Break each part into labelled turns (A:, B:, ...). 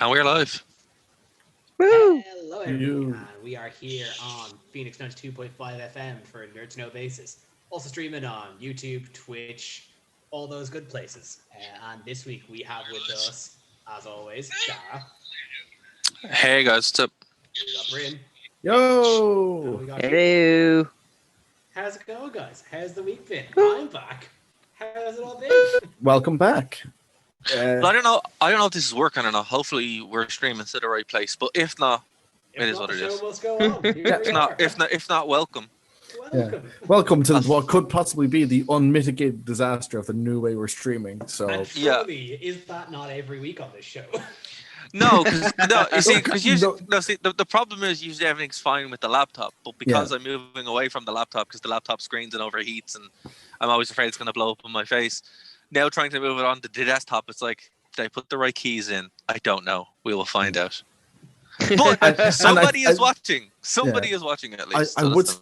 A: And we're live.
B: Woo!
C: Hello everyone, and we are here on Phoenix 92.5 FM for Nerd to Know basis. Also streaming on YouTube, Twitch, all those good places. And this week we have with us, as always, Dara.
A: Hey guys, what's up?
C: We got Bryn.
B: Yo!
C: We got
B: Hello!
C: How's it going, guys? How's the week been? I'm back. How's it all been?
B: Welcome back.
A: Well, I don't know if this is working or not. Hopefully we're streaming to the right place. But if not, it is what it is.
C: The show must go on. Here we are.
A: If not, welcome.
C: Welcome.
B: Yeah. Welcome to what could possibly be the unmitigated disaster of the new way we're streaming. So
C: And truly, is that not every week on this show?
A: No, the problem is usually everything's fine with the laptop, but because I'm moving away from the laptop because the laptop screens and overheats, and I'm always afraid it's going to blow up in my face. Now trying to move it on to the desktop, it's like, did I put the right keys in? I don't know. We will find out. But somebody is watching. Somebody is watching at least.
B: I would say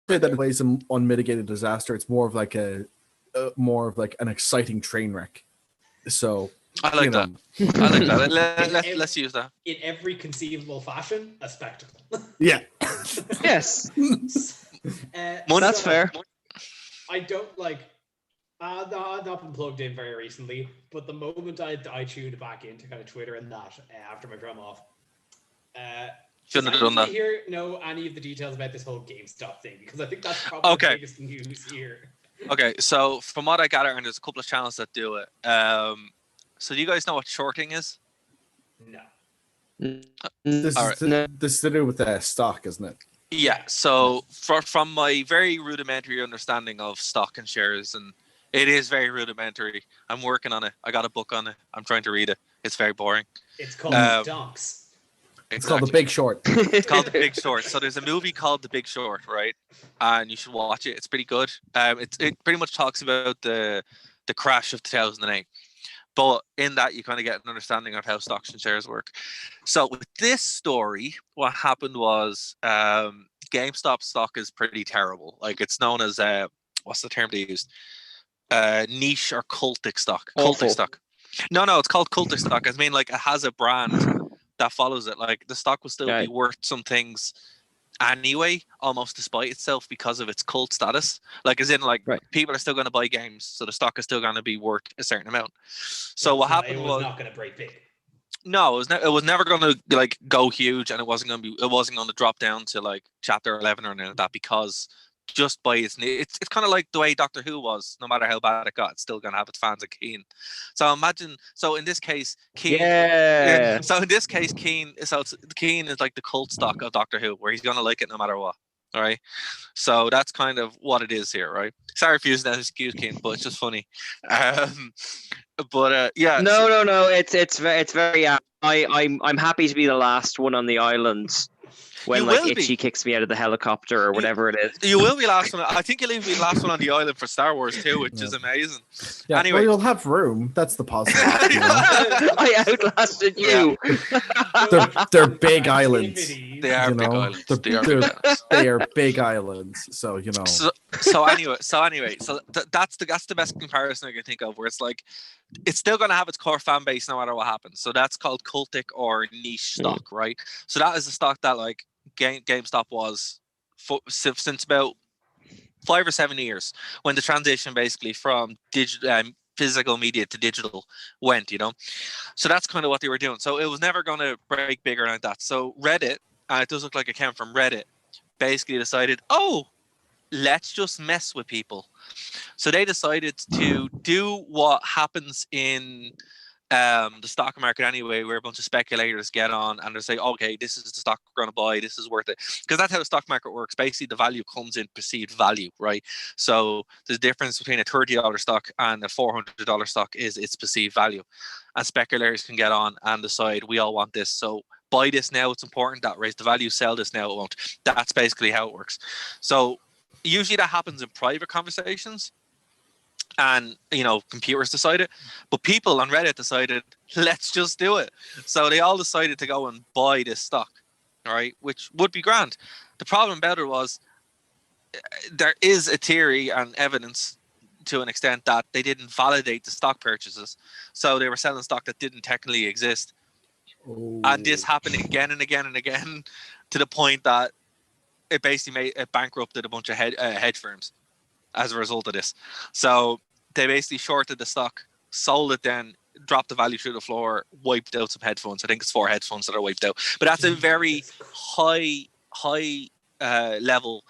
B: that in ways of unmitigated disaster, it's more of like an exciting train wreck. So
A: I like that. I like that. Let's use that.
C: In every conceivable fashion, a spectacle.
B: Yeah.
D: Yes.
C: That's
D: fair.
C: I don't like. I've not been plugged in very recently, but the moment I tuned back into kind of Twitter and that after my drum off,
A: shouldn't have done that.
C: Here, know any of the details about this whole GameStop thing, because I think that's probably the biggest news here.
A: Okay, so from what I gather, and there's a couple of channels that do it. So do you guys know what shorting is?
C: No.
B: This is to do with the stock, isn't it?
A: Yeah. So from my very rudimentary understanding of stock and shares, and it is very rudimentary. I'm working on it. I got a book on it. I'm trying to read it. It's very boring.
C: It's called Stonks.
B: It's called The Big Short.
A: It's called The Big Short. So there's a movie called The Big Short, right? And you should watch it. It's pretty good. It pretty much talks about the crash of 2008. But in that, you kind of get an understanding of how stocks and shares work. So with this story, what happened was GameStop stock is pretty terrible. Like, it's known as, what's the term they used? Niche or cultic stock.
D: Awful.
A: Cultic stock. No, it's called cultic stock. I mean, like, it has a brand that follows it. Like, the stock will still be worth some things anyway, almost despite itself, because of its cult status. Like, as in, like, people are still going to buy games, so the stock is still going to be worth a certain amount. So what happened was
C: not going to break big.
A: No, it was never going to like go huge, and it wasn't going to drop down to like chapter 11 or anything like that, because just by it's kind of like the way Doctor Who was. No matter how bad it got, it's still going to have its fans of Keen. So imagine. So in this case, Keen.
D: Yeah.
A: So in this case, Keen. So Keen is like the cult stock of Doctor Who, where he's going to like it no matter what. All right. So that's kind of what it is here, right? Sorry for using that excuse, Keen, but it's just funny. But yeah.
D: No. It's very. I'm happy to be the last one on the island when like Itchy kicks me out of the helicopter or whatever it is.
A: You will be last one. I think you'll even be last one on the island for Star Wars too, which is amazing.
B: Yeah,
A: anyway,
B: well, you'll have room. That's the positive.
D: I outlasted you.
B: They're big islands.
A: They are big islands.
B: They are big islands. So you know.
A: So anyway, that's the best comparison I can think of, where it's like it's still going to have its core fan base no matter what happens. So that's called cultic or niche stock, right? So that is the stock that like GameStop was since about 5 or 7 years, when the transition basically from physical media to digital went, you know. So that's kind of what they were doing. So it was never going to break bigger like that. So Reddit, and it does look like it came from Reddit, basically decided, let's just mess with people. So they decided to do what happens in the stock market anyway, where a bunch of speculators get on and they say, okay, this is the stock we're going to buy, this is worth it. Because that's how the stock market works. Basically, the value comes in perceived value, right? So the difference between a $30 stock and a $400 stock is its perceived value. And speculators can get on and decide, we all want this, so buy this now, it's important. That raise the value, sell this now, it won't. That's basically how it works. So usually that happens in private conversations, and computers decide it, but people on Reddit decided, let's just do it. So they all decided to go and buy this stock, all right, which would be grand. The problem about it was there is a theory and evidence to an extent that they didn't validate the stock purchases, so they were selling stock that didn't technically exist. And this happened again and again and again, to the point that it basically bankrupted a bunch of hedge firms as a result of this. So they basically shorted the stock, sold it, then dropped the value through the floor, wiped out some hedge funds. I think it's 4 hedge funds that are wiped out. But that's a very high level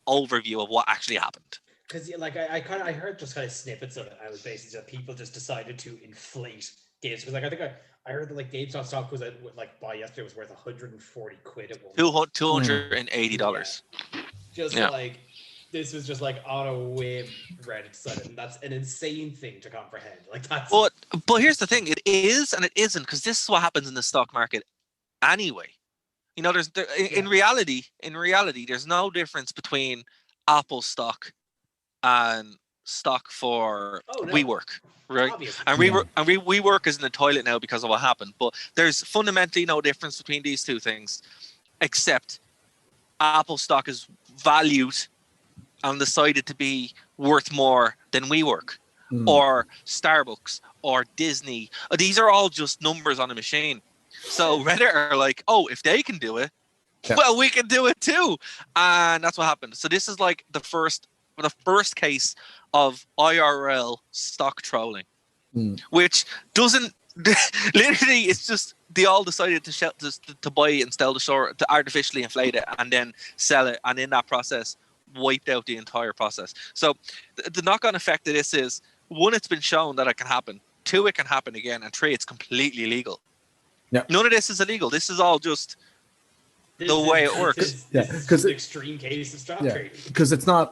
A: overview of what actually happened.
C: Because like I heard just kind of snippets of it. I was basically that people just decided to inflate games. Because like I think I heard that like GameStop stock was like by yesterday was worth 140 quid at one point.
A: $280.
C: Just like this was just like on a whim Reddit decided, and that's an insane thing to comprehend. Like that's.
A: But here's the thing: it is and it isn't, because this is what happens in the stock market anyway. You know, in reality, there's no difference between Apple stock and stock for WeWork, right? Obviously. And WeWork is in the toilet now because of what happened. But there's fundamentally no difference between these two things, except Apple stock is valued and decided to be worth more than WeWork or Starbucks or Disney. These are all just numbers on a machine. So Reddit are like, oh, if they can do it, well, we can do it too. And that's what happened. So this is like the first case of IRL stock trolling, which doesn't literally, it's just they all decided to buy and sell the short, to artificially inflate it and then sell it, and in that process wiped out the entire process. So the knock-on effect of this is, 1, it's been shown that it can happen, 2, it can happen again, and 3, it's completely legal. None of this is illegal. This is all just the way it works.
C: Because an extreme case of stock trading.
B: Because it's not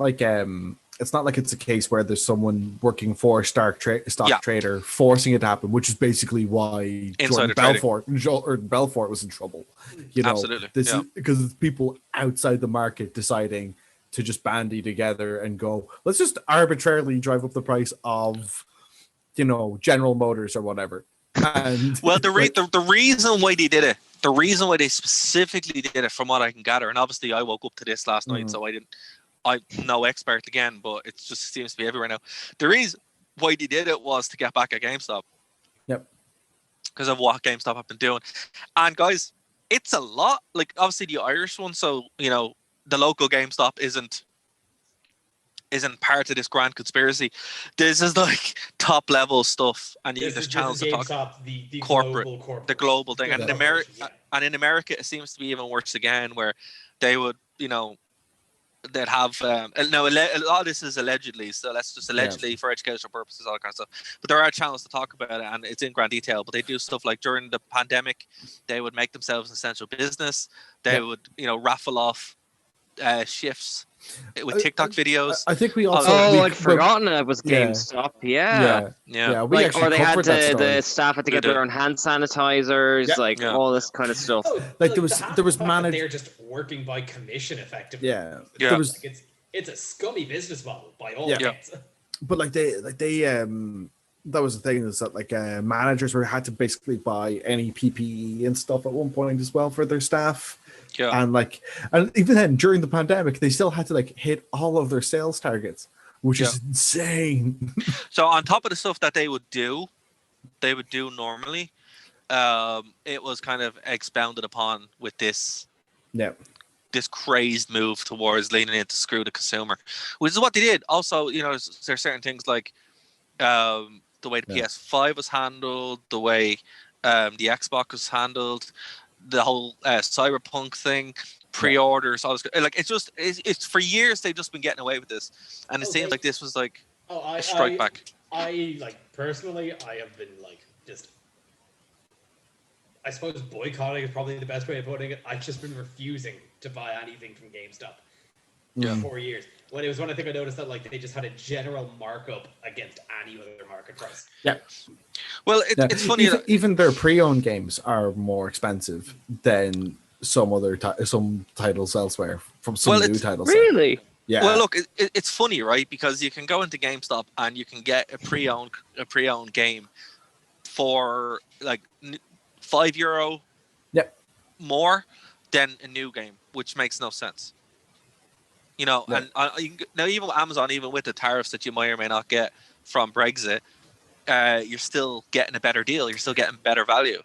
B: like it's a case where there's someone working for a stock trader forcing it to happen, which is basically why Jordan Belfort was in trouble. You know,
A: absolutely.
B: This is because it's people outside the market deciding to just bandy together and go, let's just arbitrarily drive up the price of, you know, General Motors or whatever. And
A: well, the reason why they did it, the reason why they specifically did it, from what I can gather, and obviously I woke up to this last night, so I'm no expert again, but it just seems to be everywhere now. The reason why they did it was to get back at GameStop.
B: Yep.
A: Because of what GameStop have been doing. And guys, it's a lot. Like, obviously the Irish one, so, you know, the local GameStop isn't part of this grand conspiracy. This is like top level stuff, and there's channels to talk
C: the
A: the global thing. And in America, it seems to be even worse again, where they would, you know, they'd have a lot of this is allegedly, so that's just allegedly for educational purposes, all that kind of stuff. But there are channels to talk about it, and it's in grand detail. But they do stuff like during the pandemic, they would make themselves an essential business. They would, you know, raffle off shifts with TikTok videos.
B: I think we also
D: I'd forgotten it was GameStop. Yeah.
B: We
D: like, or they had
B: the
D: staff had to get their own hand sanitizers, all this kind of stuff.
B: Like there was managed.
C: They're just working by commission, effectively.
B: There was.
C: Like it's a scummy business model by all means.
B: But like they that was the thing, is that like managers had to basically buy any PPE and stuff at one point as well for their staff.
A: Yeah.
B: And even then, during the pandemic, they still had to like hit all of their sales targets, which is insane.
A: So on top of the stuff that they would do normally, it was kind of expounded upon with this crazed move towards leaning into screw the consumer, which is what they did. Also, you know, there's certain things like the way the PS5 was handled, the way the Xbox was handled, the whole cyberpunk thing, pre-orders, all this. Like, it's for years they've just been getting away with this, and it seems like this was like a strike back.
C: I like personally, I have been like just, I suppose boycotting is probably the best way of putting it. I've just been refusing to buy anything from GameStop for 4 years. When I think I noticed that like they just had a general markup against any other market price.
B: Yeah.
A: Well, it's funny.
B: Even their pre-owned games are more expensive than some titles elsewhere from some new titles.
D: Really?
B: Yeah.
A: Well, look, it's funny, right? Because you can go into GameStop and you can get a pre-owned game for like €5 more than a new game, which makes no sense. You know, and now even with Amazon, even with the tariffs that you may or may not get from Brexit, you're still getting a better deal. You're still getting better value.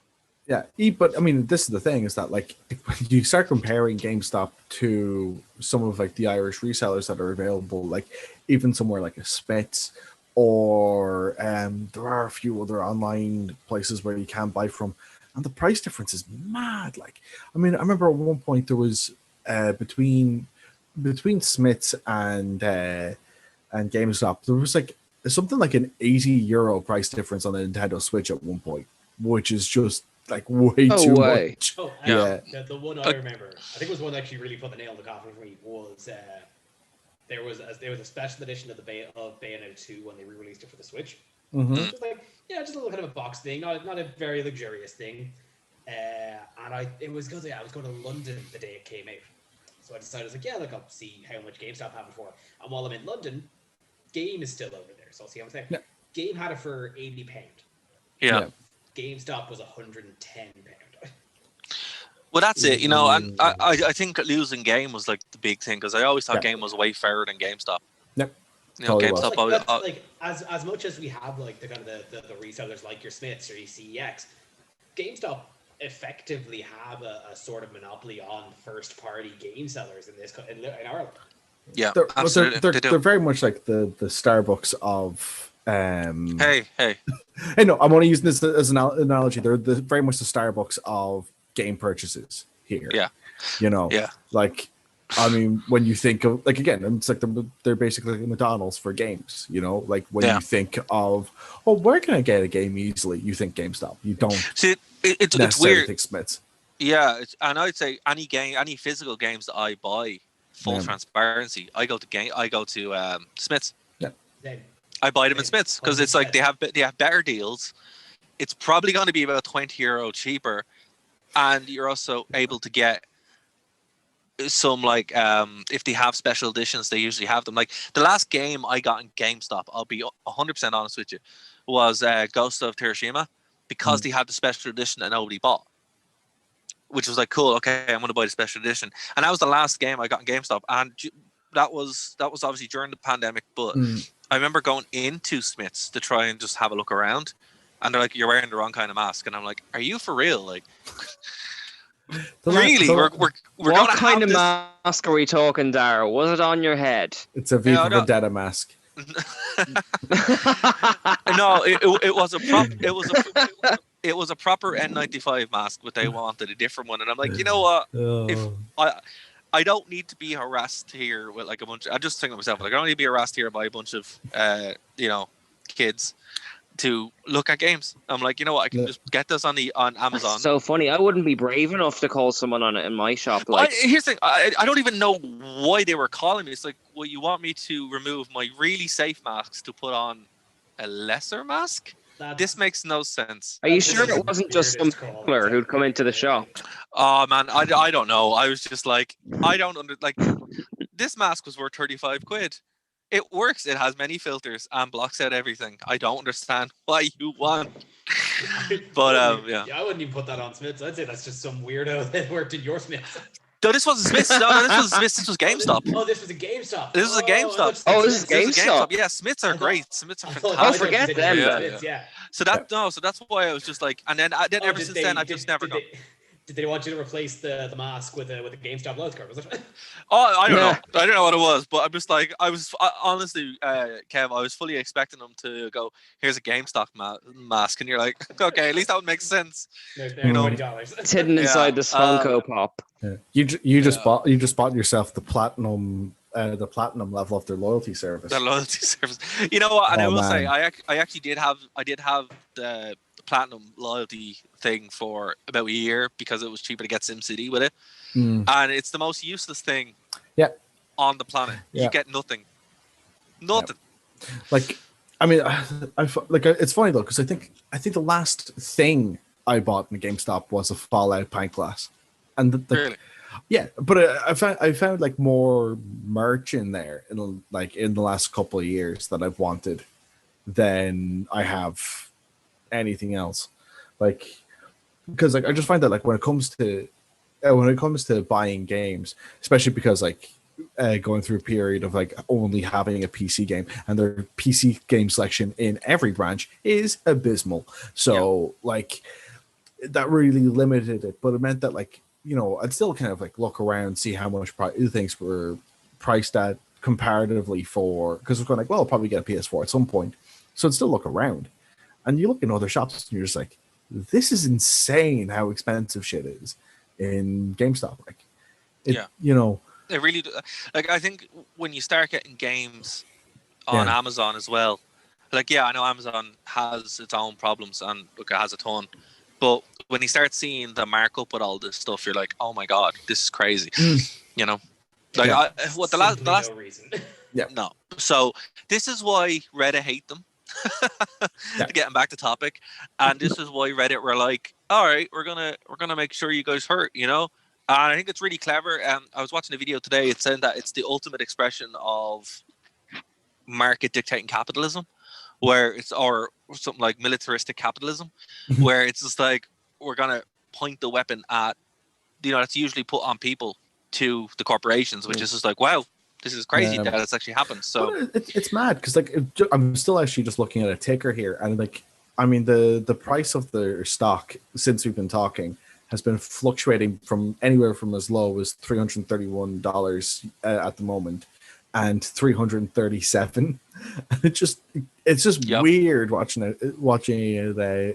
B: Yeah, but I mean, this is the thing: is that like when you start comparing GameStop to some of like the Irish resellers that are available, like even somewhere like a Smiths, or there are a few other online places where you can buy from, and the price difference is mad. Like, I mean, I remember at one point there was between Smiths and GameStop, there was like something like an €80 price difference on the Nintendo Switch at one point, which is just like way too much.
C: Oh,
B: yeah.
C: The one I remember, I think it was one that actually really put the nail in the coffin for me, was there was a special edition of Bayonetta 2 when they re-released it for the Switch.
B: Mm-hmm.
C: It was like, just a little kind of a box thing, not a very luxurious thing. And it was because I was going to London the day it came out. So I decided, I was like, I'll see how much GameStop have it for. And while I'm in London, Game is still over there, so I'll see how much they have. Game had it for £80.
A: Yeah.
C: GameStop was £110.
A: Well, that's it, and I think losing Game was like the big thing, because I always thought Game was way fairer than GameStop.
B: Yep.
A: GameStop.
C: Like as much as we have like the kind of the resellers like your Smiths or your CEX, GameStop effectively have a sort of monopoly on first party game sellers in Ireland.
A: Yeah,
B: absolutely. They're very much like the Starbucks of.
A: Hey.
B: Hey, no, I'm only using this as an analogy. They're very much the Starbucks of game purchases here.
A: Yeah.
B: Yeah. Like, I mean, when you think of, like, again, it's like they're basically like McDonald's for games, like when you think of, where can I get a game easily? You think GameStop. You don't
A: it's weird.
B: think Smiths.
A: Yeah, and I'd say any physical games that I buy, full transparency, I go to Smiths.
B: Yeah.
A: I buy them in Smiths because it's like they have better deals. It's probably going to be about €20 cheaper, and you're also able to get some like if they have special editions, they usually have them. Like the last game I got in GameStop, I'll be 100% honest with you, was Ghost of Tsushima, because they had the special edition that nobody bought, which was like, cool, okay, I'm going to buy the special edition. And that was the last game I got in GameStop, and that was obviously during the pandemic, but I remember going into Smiths to try and just have a look around, and they're like, you're wearing the wrong kind of mask, and I'm like, are you for real? Like, really? We're
D: what kind of mask are we talking, Dara? Was it on your head?
B: It's a V for Vendetta mask.
A: No, it was a proper N95 mask, but they wanted a different one, and I'm like, you know what? If I don't need to be harassed here with like a bunch. I just think to myself, like, I don't need to be harassed here by a bunch of kids to look at games. I'm like, you know what? I can just get this on Amazon.
D: That's so funny. I wouldn't be brave enough to call someone on it in my shop. Like,
A: here's the thing. I don't even know why they were calling me. It's like, well, you want me to remove my really safe masks to put on a lesser mask? This makes no sense.
D: Are you sure it wasn't just some killer who'd come into the shop?
A: Oh man, I don't know. I was just like, this mask was worth £35. It works. It has many filters and blocks out everything. I don't understand why you want. But
C: I wouldn't even put that on Smiths. I'd say that's just some weirdo that worked in your Smiths.
A: No, this wasn't Smiths. No, this wasn't Smiths. This was GameStop.
C: This was a GameStop.
A: This was a GameStop.
D: This is GameStop.
A: Yeah, Smiths are great. Smiths are fantastic.
D: Forget them.
C: Yeah.
A: So that's why I was just like, and then ever since then I've just never gone.
C: Did they want you to replace the mask with a GameStop loyalty card? Was it?
A: Oh, I don't know. I don't know what it was, but I'm just like, honestly, Kev, I was fully expecting them to go, here's a GameStop mask, and you're like, okay, at least that would make sense.
C: $20.
D: It's hidden inside the Funko Pop.
B: Yeah. You just bought yourself the platinum level of their loyalty service.
A: The loyalty service. You know what? And I will say, I actually did have the platinum loyalty thing for about a year because it was cheaper to get SimCity with it, and it's the most useless thing on the planet. You get nothing. Like, I mean,
B: it's funny though, because I think the last thing I bought in GameStop was a Fallout pint glass, and
A: really.
B: Yeah, but I found like more merch in there in the last couple of years that I've wanted than I have anything else. Like, because like I just find that like when it comes to buying games, especially because like going through a period of like only having a PC game, and their PC game selection in every branch is abysmal. So like that really limited it. But it meant that, like, you know, I'd still kind of like look around, see how much things were priced at comparatively for, because I was going like, well, I'll probably get a PS4 at some point. So I'd still look around, and you look in other shops and you're just like, this is insane how expensive shit is in GameStop. Like, you know,
A: it really, like, I think when you start getting games on Amazon as well, like, yeah, I know Amazon has its own problems and look, it has a ton, but when you start seeing the markup with all this stuff, you're like, oh my god, this is crazy. You know, like, the last
C: no reason.
A: No. So this is why Reddit hate them. Getting back to topic, and this is why Reddit were like, all right, we're gonna make sure you guys hurt, you know. And I think it's really clever. I was watching a video today. It's saying that it's the ultimate expression of market dictating capitalism, where it's, or something like militaristic capitalism, where it's just like, we're gonna point the weapon at, you know, that's usually put on people to the corporations, which is just like, wow, this is crazy that it's actually happened. So
B: it's mad because, like, I'm still actually just looking at a ticker here, and, like, I mean, the price of the stock since we've been talking has been fluctuating from anywhere from as low as $331 at the moment, and $337. It's just weird watching it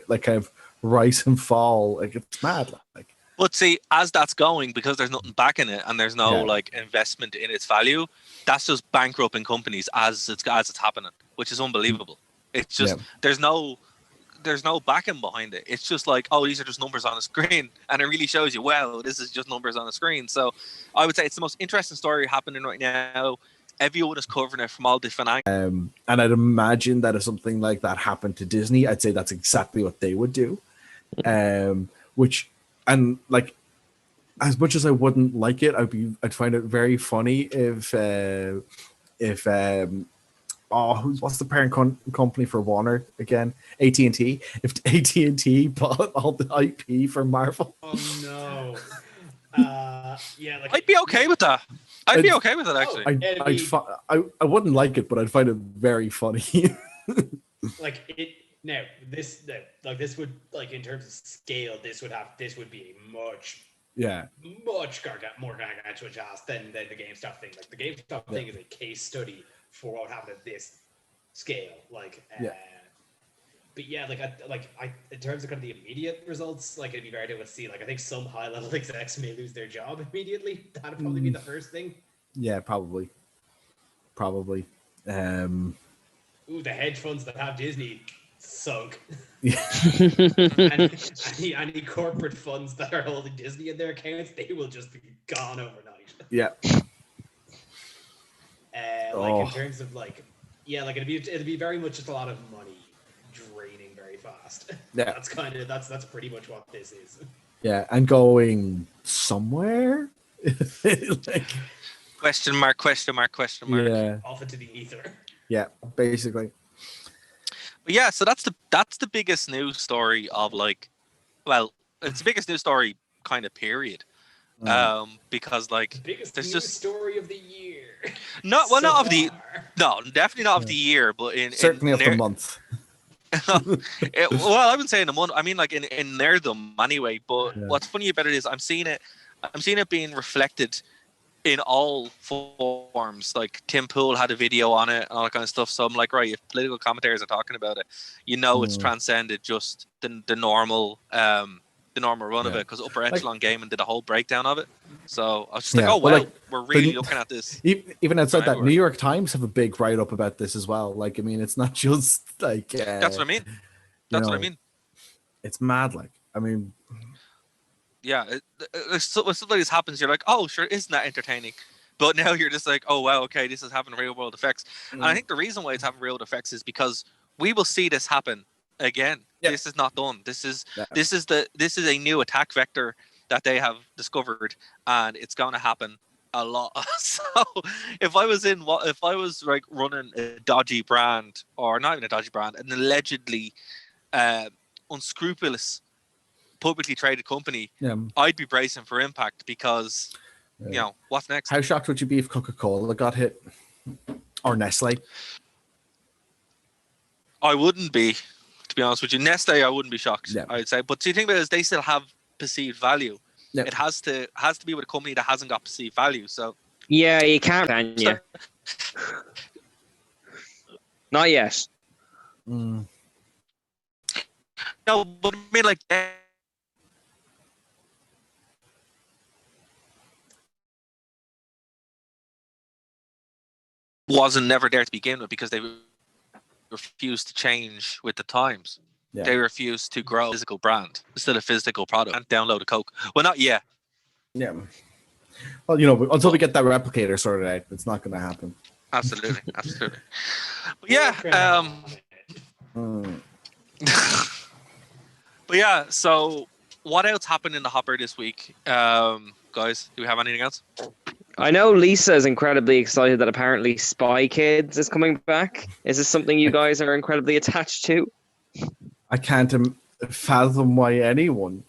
B: like kind of rise and fall. Like, it's mad. Like,
A: but see, as that's going, because there's nothing backing it and there's no like investment in its value, that's just bankrupting companies as it's happening, which is unbelievable. It's just there's no backing behind it. It's just like, oh, these are just numbers on the screen, and it really shows you, wow, this is just numbers on the screen. So I would say it's the most interesting story happening right now. Everyone is covering it from all different angles.
B: And I'd imagine that if something like that happened to Disney, I'd say that's exactly what they would do. And like, as much as I wouldn't like it, I'd find it very funny if what's the parent company for Warner again? AT&T. If AT&T bought all the IP for Marvel.
C: Oh no. Like,
A: I'd be okay with that. I'd be okay with it, actually.
B: I wouldn't like it, but I'd find it very funny.
C: Like, it. Now, this would, like, in terms of scale, this would be a much more gargantuan task than the GameStop thing. Like, the GameStop thing is a case study for what happened at this scale. Like, but yeah, I in terms of kind of the immediate results, like, it'd be very difficult to see. Like, I think some high level execs may lose their job immediately. That'd probably be the first thing. Yeah,
B: probably.
C: The hedge funds that have Disney sunk. Any corporate funds that are holding Disney in their accounts, they will just be gone overnight. In terms of it'd be very much just a lot of money draining very fast. That's pretty much what this is.
B: And going somewhere.
A: Question mark.
C: Off into the ether.
B: Basically.
A: But yeah, so that's the biggest news story of, like, well, it's the biggest news story kind of period. Because, like,
C: there's just story of the year.
A: Definitely not of the year, but
B: certainly of the month.
A: Well, I wouldn't say in a month. I mean, like, in nerdom anyway. But what's funny about it is I'm seeing it being reflected in all forms. Like, Tim Pool had a video on it and all that kind of stuff. So I'm like, right, if political commentators are talking about it, it's transcended just the normal run of it, because Upper Echelon Gaming did a whole breakdown of it. So I was just like, oh, wow, we're really looking at this.
B: Even outside that, New York Times have a big write-up about this as well. Like, I mean, it's not just like...
A: that's what I mean. That's what I mean.
B: It's mad, like, I mean...
A: Yeah, when something like this happens, you're like, oh, sure, isn't that entertaining? But now you're just like, oh, wow, okay, this is having real-world effects. And I think the reason why it's having real effects is because we will see this happen again. This is not done. This is a new attack vector that they have discovered, and it's going to happen a lot. So if I was like running a dodgy brand, or not even a dodgy brand, an allegedly unscrupulous publicly traded company, I'd be bracing for impact, because what's next?
B: How shocked would you be if Coca-Cola got hit, or Nestle?
A: I wouldn't be, to be honest with you. Next day, I wouldn't be shocked.
B: Yeah.
A: I'd say. But the thing about it is, they still have perceived value.
B: Yeah.
A: It has to be with a company that hasn't got perceived value. So
D: Yeah, you can't, can you? Not yet.
B: Mm.
A: no, but I mean, like, wasn't never there to begin with because they refused to change with the times.
B: Yeah.
A: They refused to grow a physical brand. It's still a physical product. Can't download a Coke. Well, not yet.
B: Yeah. Well, you know, until we get that replicator sorted out, it's not going to happen.
A: Absolutely, absolutely. But yeah. But yeah. So, what else happened in the hopper this week, guys? Do we have anything else?
D: I know Lisa is incredibly excited that apparently Spy Kids is coming back. Is this something you guys are incredibly attached to?
B: I can't fathom why anyone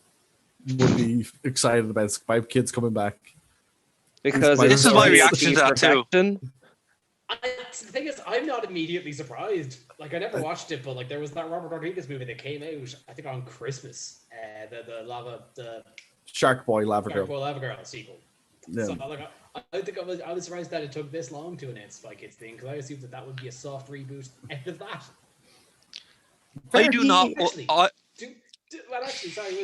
B: would be excited about Spy Kids coming back.
D: Because
A: this is my reaction to that too.
C: The thing is, I'm not immediately surprised. Like, I never watched it, but like, there was that Robert Rodriguez movie that came out, I think, on Christmas. The
B: Shark Boy Lava Girl.
C: Shark Boy Lava Girl sequel.
B: Yeah.
C: So, like, I think I was surprised that it took this long to announce Spy Kids thing, because I assumed that would be a soft reboot out of that.
A: I do not.
C: Well, actually, sorry.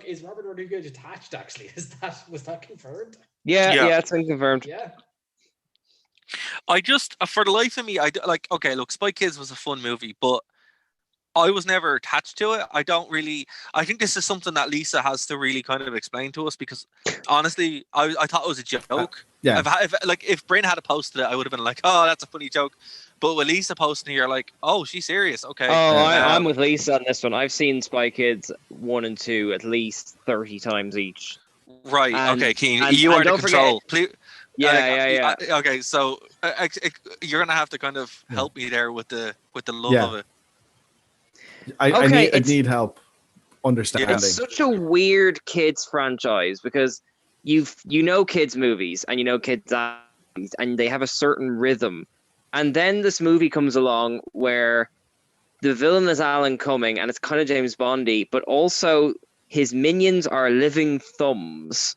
C: Is Robert Rodriguez attached? Actually, was that confirmed?
D: Yeah, it's been confirmed.
C: Yeah.
A: I just, for the life of me, okay, look, Spy Kids was a fun movie, but I was never attached to it. I think this is something that Lisa has to really kind of explain to us, because honestly, I thought it was a joke.
B: Yeah.
A: If Bryn had posted it, I would have been like, oh, that's a funny joke. But with Lisa posting it, you're like, oh, she's serious. Okay.
D: Oh, I'm with Lisa on this one. I've seen Spy Kids 1 and 2 at least 30 times each.
A: Right. Okay, Keen, you are the control. Please.
D: Yeah.
A: Okay, so you're gonna have to kind of help me there with the love of it.
B: I need help understanding.
D: It's such a weird kids franchise because you know kids movies and you know kids actors, and they have a certain rhythm, and then this movie comes along where the villain is Alan Cumming and it's kind of James Bondy, but also his minions are living thumbs.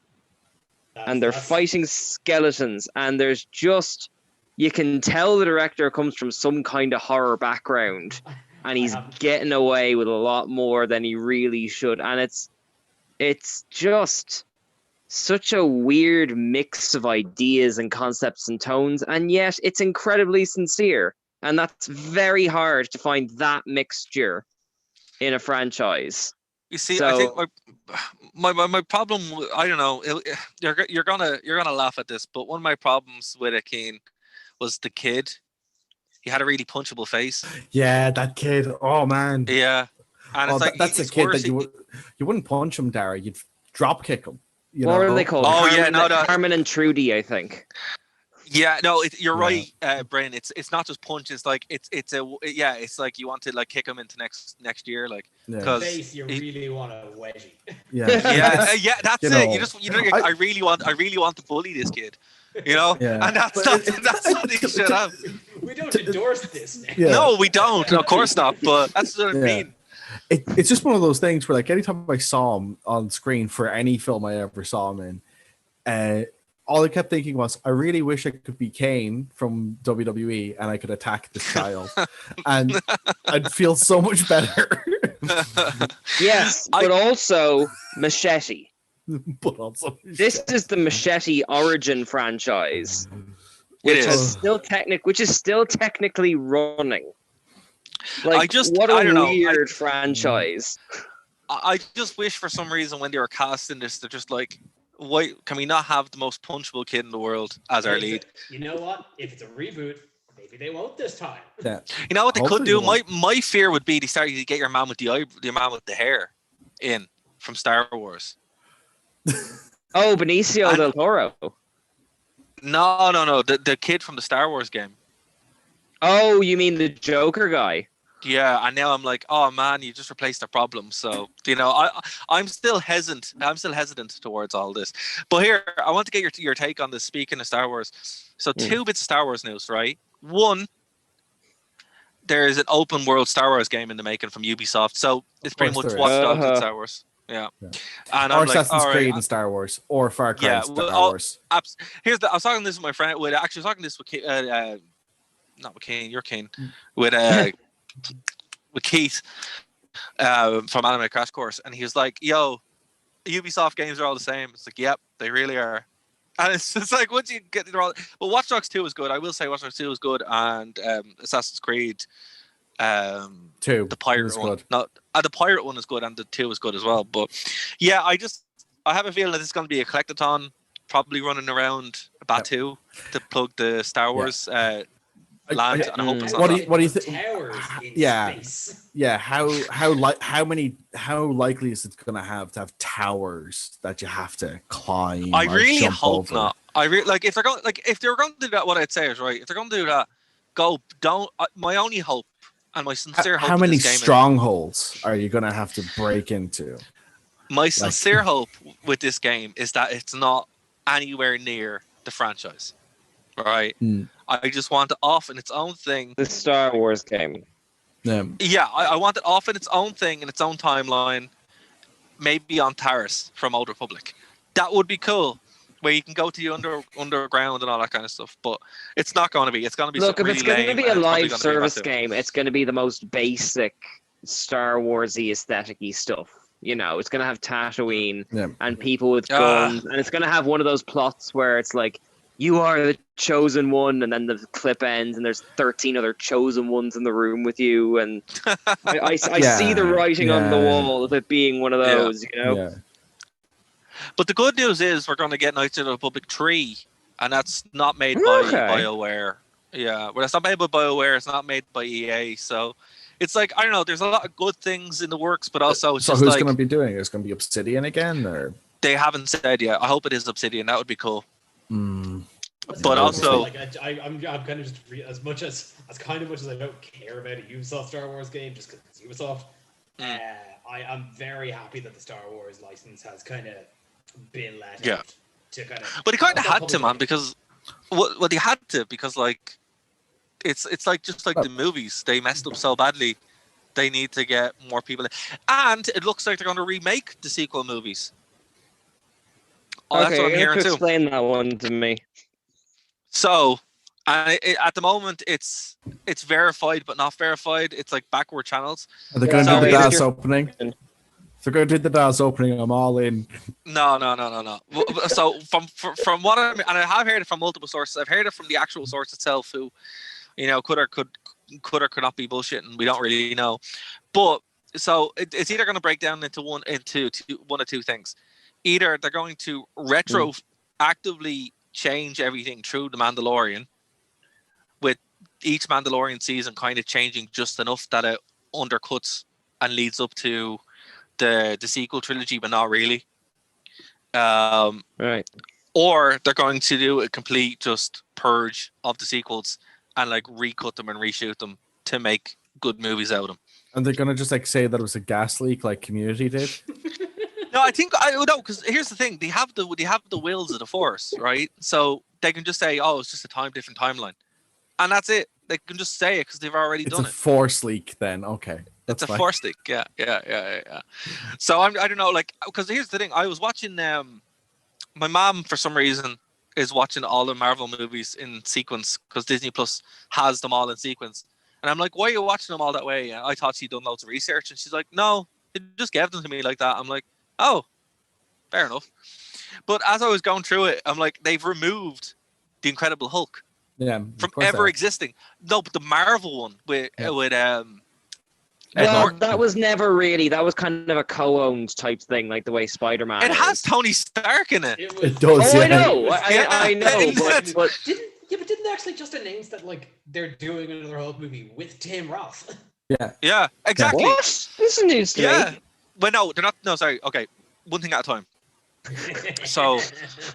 D: And they're fighting skeletons, and there's just, you can tell the director comes from some kind of horror background, and he's getting away with a lot more than he really should. And it's just such a weird mix of ideas and concepts and tones, and yet it's incredibly sincere. And that's very hard to find that mixture in a franchise.
A: You see, I think my problem, I don't know, you're gonna laugh at this, but one of my problems with it, Keen, was the kid. He had a really punchable face.
B: Yeah, that kid. Oh man.
A: Yeah, and it's like
B: that's a kid that you wouldn't punch him, Dara. You'd drop kick him.
D: What are they called?
A: Oh
D: Carmen and Trudy, I think.
A: Yeah, no, you're right, Brian. It's not just punch. It's like it's like you want to like kick him into next year, like because
C: you really want a wedgie.
A: Yeah, that's it. I really want to bully this kid, you know, and that's what he should have.
C: We don't endorse this.
B: Yeah.
A: No, we don't. Of course not. But that's what I mean.
B: It's just one of those things where, like, anytime I saw him on screen for any film I ever saw him in, all I kept thinking was, I really wish I could be Kane from WWE and I could attack this child, and I'd feel so much better.
D: Yes, but also Machete. This is the Machete origin franchise, which is still technically running. Like, what a weird franchise.
A: I just wish for some reason when they were casting this, they're just like, why can we not have the most punchable kid in the world as our lead?
C: You know what? If it's a reboot, maybe they won't this time.
B: Yeah.
A: You know what they could do? My fear would be they started to get your man with the man with the hair in from Star Wars.
D: Oh, Benicio del Toro.
A: No. The kid from the Star Wars game.
D: Oh, you mean the Joker guy?
A: Yeah, and now I'm like, oh man, you just replaced the problem. So, you know, I'm still hesitant. I'm still hesitant towards all this. But here, I want to get your take on this. Speaking of Star Wars, so 2 bits of Star Wars news, right? One, there's an open world Star Wars game in the making from Ubisoft. So it's pretty much Watch Dogs and Star Wars. Yeah. And
B: or Assassin's Creed and Star Wars, or Far Cry and Star Wars.
A: I was talking this with my friend. Actually, was talking this with not with Kane. You're Kane. With Keith from Anime Crash Course, and he was like, "Yo, Ubisoft games are all the same." It's like, "Yep, they really are." And it's just like once you get it all. But Watch Dogs 2 was good. I will say Watch Dogs 2 was good, and Assassin's Creed
B: 2,
A: the pirate one. Not the pirate one is good, and the 2 is good as well. But yeah, I have a feeling that it's going to be a collectathon, probably running around Batu to plug the Star Wars land. And I hope it's not
B: what do you think?
C: Towers in
B: space. Yeah. How likely is it going to have towers that you have to climb?
A: I really hope not. I really like if they're going to do that. What I'd say is right. If they're going to do that, don't. My only hope. And my sincere hope.
B: How many strongholds are you going to have to break into?
A: My sincere hope with this game is that it's not anywhere near the franchise. Right? I just want it off in its own thing.
D: The Star Wars game.
A: Yeah, I want it off in its own thing, in its own timeline. Maybe on Taris from Old Republic. That would be cool. Where you can go to the underground and all that kind of stuff, but it's not going to be. It's going to be.
D: Look, if
A: really
D: it's going to be a live service game, it's going to be the most basic Star Warsy aesthetic-y stuff. You know, it's going to have Tatooine and people with guns, and it's going to have one of those plots where it's like you are the chosen one, and then the clip ends, and there's 13 other chosen ones in the room with you, and I see the writing on the wall of it being one of those. You know. Yeah.
A: But the good news is we're going to get Knights of the Republic 3, and that's not made by BioWare. Yeah, well, it's not made by BioWare. It's not made by EA. So it's like, I don't know. There's a lot of good things in the works, but also it's
B: so who's going to be doing it? It's going to be Obsidian again, or
A: they haven't said yet. I hope it is Obsidian. That would be cool. But also,
C: like, I'm kind of just as much as I don't care about a Ubisoft Star Wars game just because it's Ubisoft. I'm very happy that the Star Wars license has kind of been let out to kind of.
A: But he kind of had to, man, because what he had to, because like it's like just like the movies, they messed up so badly. They need to get more people in. And it looks like they're going to remake the sequel movies. That's what I'm hearing too.
D: Explain that one to me.
A: So, at the moment, it's verified but not verified. It's like backward channels.
B: Are they going to do the DAS opening? If they're going to do the DAS opening, I'm all in.
A: No. So from what and I have heard it from multiple sources. I've heard it from the actual source itself, who, you know, could or could not be bullshitting. We don't really know. But so it's either going to break down into one of two things. Either they're going to actively change everything through the Mandalorian, with each Mandalorian season kind of changing just enough that it undercuts and leads up to the sequel trilogy, but not really.
D: Right.
A: Or they're going to do a complete just purge of the sequels and like recut them and reshoot them to make good movies out of them.
B: And they're going to just like say that it was a gas leak like Community did?
A: No, I don't know, because here's the thing: they have the wills of the Force, right? So they can just say, "Oh, it's just a different timeline," and that's it. They can just say it because they've already done it.
B: It's a Force leak, then. Okay,
A: it's a Force leak. Yeah. So I don't know, like, because here's the thing: I was watching. My mom, for some reason, is watching all the Marvel movies in sequence because Disney Plus has them all in sequence, and I'm like, "Why are you watching them all that way?" I thought she'd done loads of research, and she's like, "No, they just gave them to me like that." I'm like, oh, fair enough. But as I was going through it, I'm like, they've removed the Incredible Hulk from ever existing. No, but the Marvel one with
D: that was never really. That was kind of a co-owned type thing, like the way Spider-Man.
A: It has Tony Stark in it.
B: It does.
D: Oh, yeah. I know. But
C: didn't they actually just announce that like they're doing another Hulk movie with Tim Roth?
A: Yeah, exactly.
D: What? This is news to me.
A: Well, no, they're not. No, sorry. Okay, one thing at a time. So,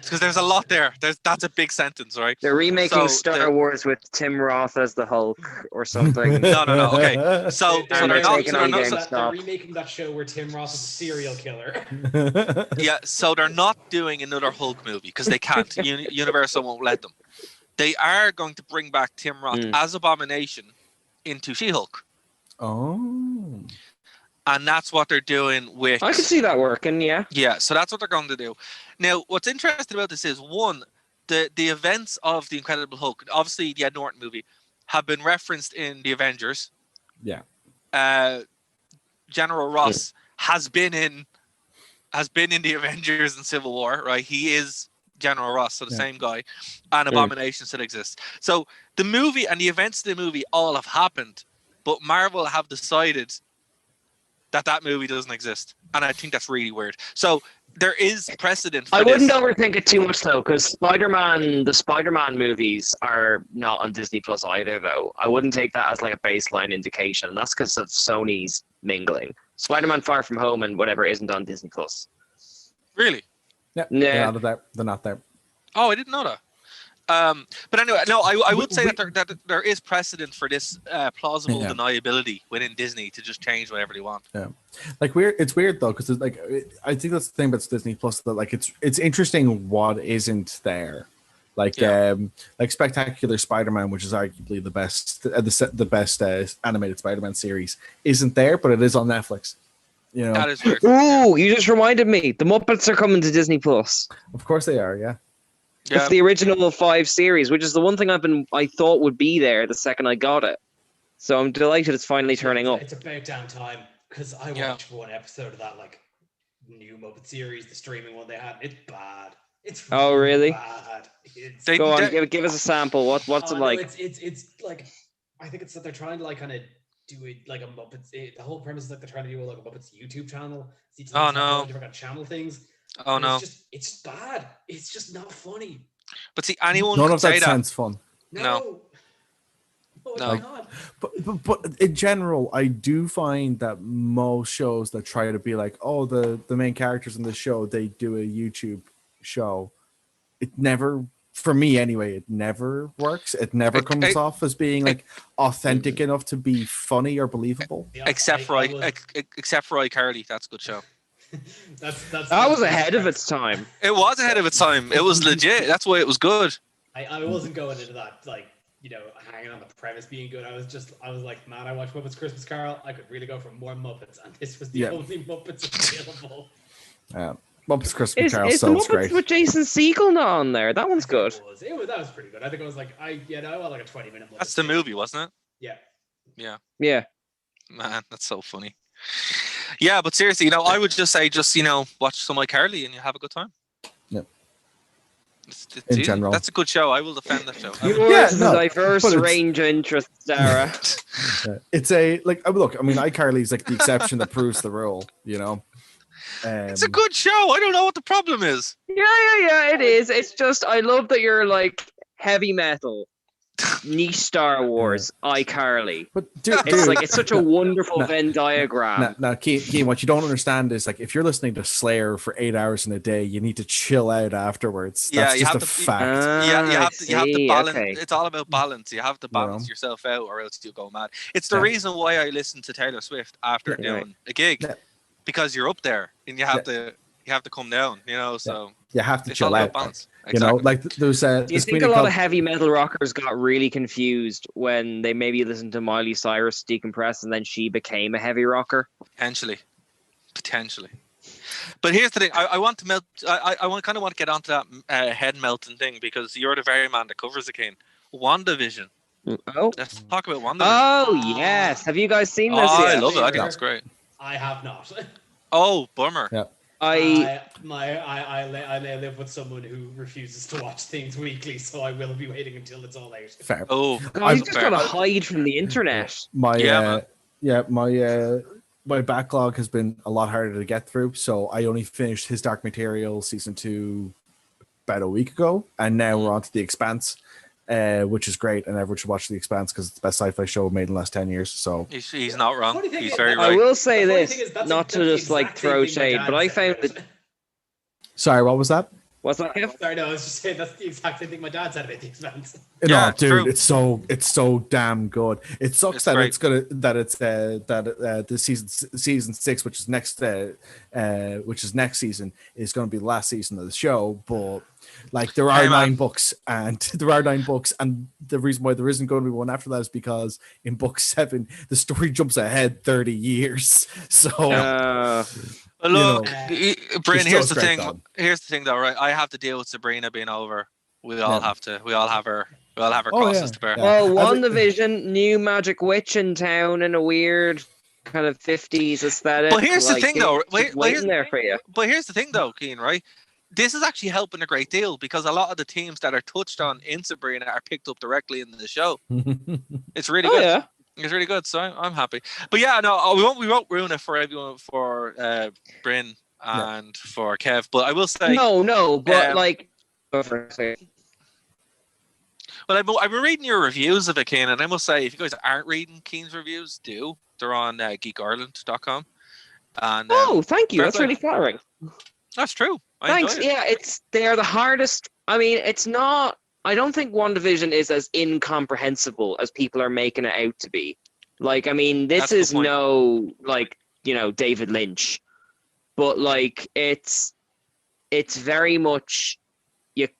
A: because there's a lot there. That's a big sentence, right?
D: They're remaking Star Wars with Tim Roth as the Hulk or something.
A: No. Okay, so they're
C: remaking that show where Tim Roth is a serial killer.
A: Yeah, so they're not doing another Hulk movie because they can't. Universal won't let them. They are going to bring back Tim Roth as Abomination into She-Hulk.
B: Oh.
A: And that's what they're doing with...
D: I can see that working, yeah.
A: Yeah, so that's what they're going to do. Now, what's interesting about this is, one, the events of the Incredible Hulk, obviously the Ed Norton movie, have been referenced in the Avengers.
B: Yeah.
A: General Ross has been in the Avengers and Civil War, right? He is General Ross, so the same guy. And Abomination still exists. So the movie and the events of the movie all have happened, but Marvel have decided that movie doesn't exist, and I think that's really weird. So there is precedent for
D: I
A: this.
D: wouldn't overthink it too much though, because the Spider-Man movies are not on Disney Plus either though. I wouldn't take that as like a baseline indication. That's because of Sony's mingling. Spider-Man Far From Home and whatever isn't on Disney Plus.
A: Really?
B: Yeah.
D: Nah.
B: They're not there.
A: Oh, I didn't know that. But anyway, no, I would say that there is precedent for this plausible deniability within Disney to just change whatever they want.
B: Yeah, like it's weird though, because like I think that's the thing about Disney Plus, that like it's interesting what isn't there. Like Spectacular Spider-Man, which is arguably the best animated Spider-Man series, isn't there, but it is on Netflix. You know,
A: that is weird.
D: Ooh, you just reminded me. The Muppets are coming to Disney Plus.
B: Of course they are. Yeah.
D: It's the original 5 series, which is the one thing I thought would be there the second I got it. So I'm delighted it's finally turning up.
C: It's about damn time, because I watched one episode of that like new Muppet series, the streaming one they had. It's bad. It's
D: really
C: bad.
D: Go on, give us a sample. What's it like?
C: It's like, I think it's that they're trying to like kind of do it like a Muppets. The whole premise is like they're trying to do like a Muppets YouTube channel.
A: Oh no!
C: Different channel things.
A: Oh no!
C: It's bad. It's just not funny.
A: But see, anyone
B: none
A: could
B: of that
A: say
B: sounds fun.
C: No.
B: Like, but in general, I do find that most shows that try to be like, oh, the main characters in the show, they do a YouTube show. It never, for me anyway, it never works. It never comes off as being like authentic enough to be funny or believable.
A: Except for iCarly, that's a good show.
D: That was ahead of its time.
A: It was ahead of its time. It was legit. That's why it was good.
C: I wasn't going into that like, you know, hanging on the premise being good. I was like, man, I watched Muppets Christmas Carol. I could really go for more Muppets, and this was the only Muppets available.
B: Yeah, Muppets Christmas Carol
D: is
B: sounds
D: the Muppets
B: great.
D: With Jason Segel not on there? That one's good.
C: That was pretty good. I think it was like I want like a 20-minute Muppets.
A: That's the movie, wasn't
C: it?
A: Yeah. Man, that's so funny. Yeah, but seriously, you know, I would just say, you know, watch some iCarly and you have a good time.
B: Yeah.
A: It's
B: in general,
A: that's a good show. I will defend that show.
D: Diverse range of interests, Sarah.
B: It's a like look. I mean, iCarly is like the exception that proves the rule. You know,
A: it's a good show. I don't know what the problem is.
D: Yeah. It is. It's just I love that you're like heavy metal, niche Star Wars, iCarly. But it's such a wonderful Venn diagram.
B: Now, Keen, what you don't understand is like if you're listening to Slayer for 8 hours in a day, you need to chill out afterwards. That's just a fact.
A: You have to balance. Okay. It's all about balance. You have to balance yourself out, or else you go mad. It's the reason why I listen to Taylor Swift after doing a gig, because you're up there and you have to come down. You know, so
B: you have to chill out.
A: Balance.
B: You know, like there's
D: Do you think a lot of heavy metal rockers got really confused when they maybe listened to Miley Cyrus decompress and then she became a heavy rocker?
A: Potentially. But here's the thing: I want to melt. I kind of want to get onto that head melting thing, because you're the very man that covers the cane. WandaVision.
D: Oh,
A: let's talk about WandaVision.
D: Oh yes, have you guys seen this?
A: I love it. I think it's great.
C: I have not.
A: Oh, bummer.
B: Yeah.
C: I live with someone who refuses to watch things weekly, so I will be waiting until it's all out.
B: Fair.
A: Oh,
D: he's just got to hide from the internet.
B: My backlog has been a lot harder to get through, so I only finished His Dark Materials season 2 about a week ago, and now we're on to The Expanse, which is great, and everyone should watch The Expanse because it's the best sci-fi show made in the last 10 years. So
A: he's not wrong. He's very right.
D: I will say this, not to just like throw shade, but I found that.
B: Sorry, what was that?
D: What's that, Kev?
C: Sorry, no, I was just saying that's the exact same thing my dad said about The Expanse.
B: No, dude, true. It's so damn good. It sucks that great. The season 6, which is next season, is going to be the last season of the show. But Like there are 9 books, and the reason why there isn't going to be one after that is because in book 7 the story jumps ahead 30 years. So
A: look, Bryn, here's the thing.
B: on.
A: Here's the thing, though, right? I have to deal with Sabrina being over. We all have to. We all have her crosses to bear.
D: Well, WandaVision, new magic witch in town in a weird kind of 50s aesthetic.
A: But here's the thing, though.
D: Waiting there for you.
A: But here's the thing, though, Keane, right? This is actually helping a great deal because a lot of the themes that are touched on in Sabrina are picked up directly in the show. It's really good. Yeah. It's really good, so I'm happy. But yeah, no, we won't ruin it for everyone, for Bryn and for Kev. But I will say
D: but
A: well, I've been reading your reviews of it, Keane, and I must say, if you guys aren't reading Keane's reviews, do. They're on geekireland.com. And
D: thank you. That's really flattering.
A: That's true.
D: Thanks. Yeah, they're the hardest. I mean, it's not. I don't think WandaVision is as incomprehensible as people are making it out to be. Like, I mean, this is no, like, David Lynch, but like it's very much,